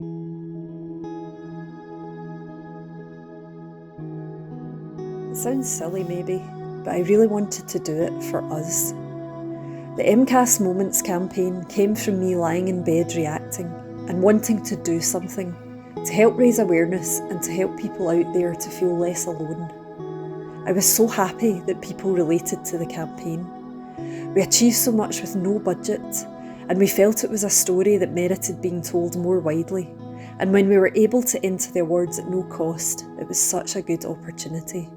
It sounds silly maybe, but I really wanted to do it for us. The MCAS Moments campaign came from me lying in bed reacting and wanting to do something to help raise awareness and to help people out there to feel less alone. I was so happy that people related to the campaign. We achieved so much with no budget, and we felt it was a story that merited being told more widely. And when we were able to enter the awards at no cost, it was such a good opportunity.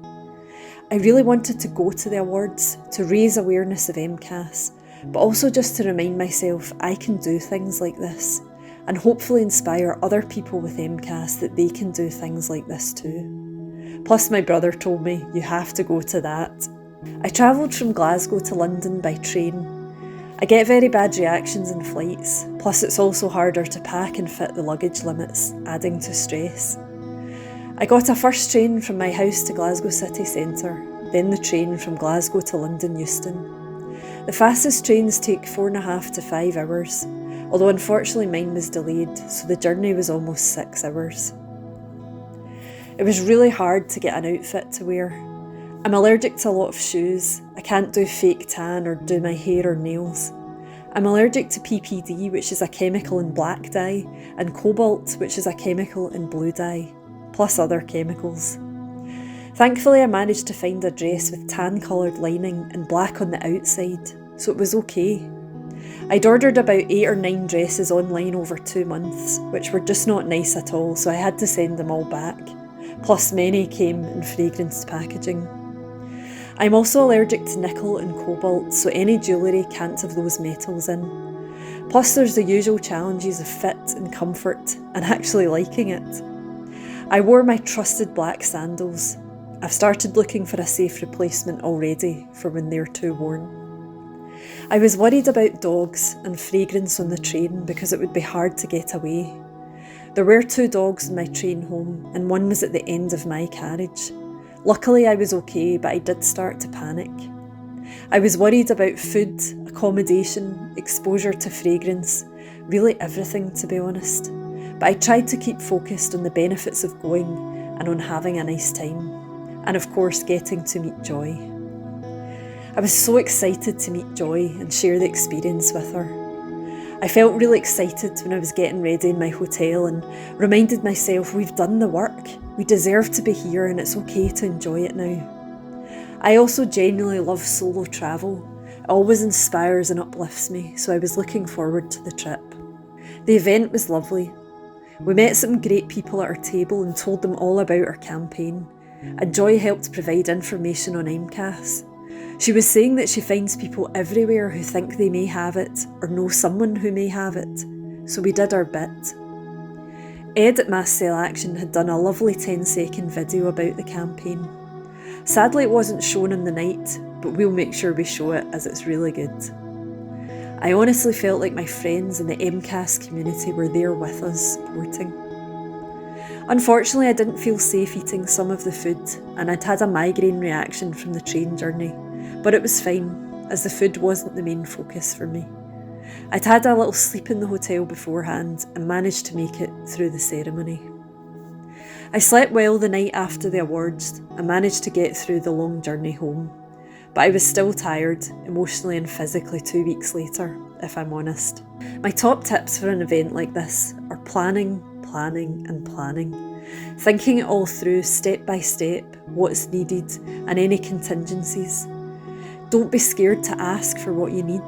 I really wanted to go to the awards to raise awareness of MCAS, but also just to remind myself I can do things like this, and hopefully inspire other people with MCAS that they can do things like this too. Plus my brother told me, you have to go to that. I travelled from Glasgow to London by train. I get very bad reactions in flights, plus it's also harder to pack and fit the luggage limits, adding to stress. I got a first train from my house to Glasgow city centre, then the train from Glasgow to London Euston. The fastest trains take 4.5 to 5 hours, although unfortunately mine was delayed, so the journey was almost 6 hours. It was really hard to get an outfit to wear. I'm allergic to a lot of shoes. I can't do fake tan or do my hair or nails. I'm allergic to PPD, which is a chemical in black dye, and cobalt, which is a chemical in blue dye, plus other chemicals. Thankfully, I managed to find a dress with tan-coloured lining and black on the outside, so it was okay. I'd ordered about 8 or 9 dresses online over 2 months, which were just not nice at all, so I had to send them all back. Plus many came in fragranced packaging. I'm also allergic to nickel and cobalt, so any jewellery can't have those metals in. Plus there's the usual challenges of fit and comfort, and actually liking it. I wore my trusted black sandals. I've started looking for a safe replacement already for when they're too worn. I was worried about dogs and fragrance on the train because it would be hard to get away. There were 2 dogs in my train home, and one was at the end of my carriage. Luckily I was okay, but I did start to panic. I was worried about food, accommodation, exposure to fragrance, really everything to be honest. But I tried to keep focused on the benefits of going and on having a nice time. And of course getting to meet Joy. I was so excited to meet Joy and share the experience with her. I felt really excited when I was getting ready in my hotel and reminded myself we've done the work. We deserve to be here and it's okay to enjoy it now. I also genuinely love solo travel. It always inspires and uplifts me, so I was looking forward to the trip. The event was lovely. We met some great people at our table and told them all about our campaign, and Joy helped provide information on MCAS. She was saying that she finds people everywhere who think they may have it or know someone who may have it, so we did our bit. Ed at Mast Cell Action had done a lovely 10-second video about the campaign. Sadly it wasn't shown on the night, but we'll make sure we show it as it's really good. I honestly felt like my friends in the MCAS community were there with us, supporting. Unfortunately I didn't feel safe eating some of the food, and I'd had a migraine reaction from the train journey. But it was fine, as the food wasn't the main focus for me. I'd had a little sleep in the hotel beforehand and managed to make it through the ceremony. I slept well the night after the awards and managed to get through the long journey home. But I was still tired, emotionally and physically 2 weeks later, if I'm honest. My top tips for an event like this are planning, planning and planning. Thinking it all through step by step, what's needed and any contingencies. Don't be scared to ask for what you need.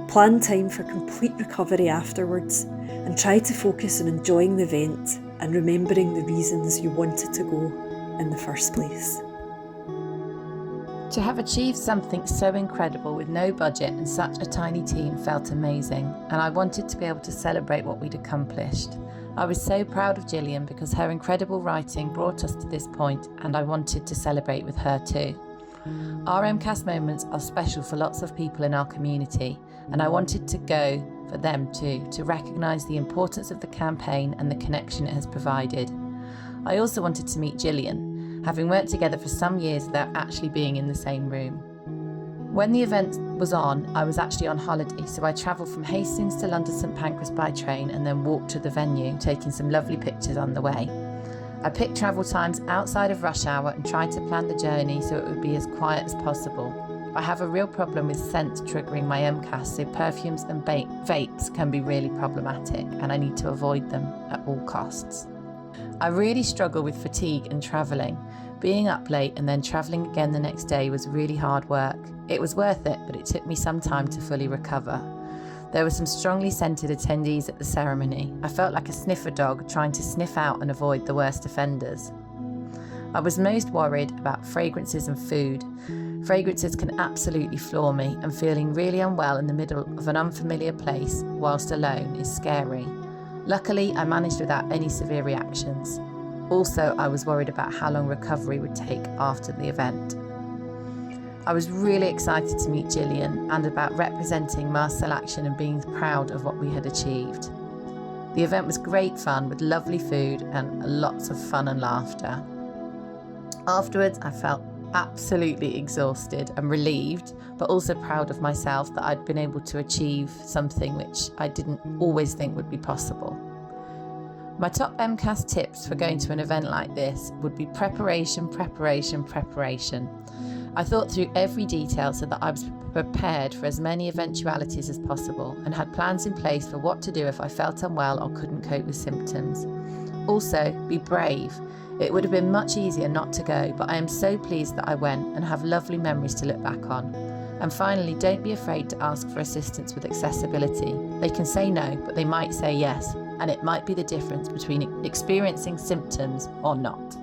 Plan time for complete recovery afterwards and try to focus on enjoying the event and remembering the reasons you wanted to go in the first place. To have achieved something so incredible with no budget and such a tiny team felt amazing, and I wanted to be able to celebrate what we'd accomplished. I was so proud of Jillian because her incredible writing brought us to this point, and I wanted to celebrate with her too. Our MCAS moments are special for lots of people in our community, and I wanted to go for them too, to recognise the importance of the campaign and the connection it has provided. I also wanted to meet Jillian, having worked together for some years without actually being in the same room. When the event was on, I was actually on holiday, so I travelled from Hastings to London St Pancras by train and then walked to the venue, taking some lovely pictures on the way. I picked travel times outside of rush hour and tried to plan the journey so it would be as quiet as possible. I have a real problem with scent triggering my MCAS, so perfumes and vapes can be really problematic, and I need to avoid them at all costs. I really struggle with fatigue and travelling. Being up late and then travelling again the next day was really hard work. It was worth it, but it took me some time to fully recover. There were some strongly scented attendees at the ceremony. I felt like a sniffer dog trying to sniff out and avoid the worst offenders. I was most worried about fragrances and food. Fragrances can absolutely floor me, and feeling really unwell in the middle of an unfamiliar place whilst alone is scary. Luckily, I managed without any severe reactions. Also, I was worried about how long recovery would take after the event. I was really excited to meet Jillian and about representing Mast Cell Action and being proud of what we had achieved. The event was great fun with lovely food and lots of fun and laughter. Afterwards, I felt absolutely exhausted and relieved, but also proud of myself that I'd been able to achieve something which I didn't always think would be possible. My top MCAS tips for going to an event like this would be preparation. I thought through every detail so that I was prepared for as many eventualities as possible and had plans in place for what to do if I felt unwell or couldn't cope with symptoms. Also, be brave. It would have been much easier not to go, but I am so pleased that I went and have lovely memories to look back on. And finally, don't be afraid to ask for assistance with accessibility. They can say no, but they might say yes, and it might be the difference between experiencing symptoms or not.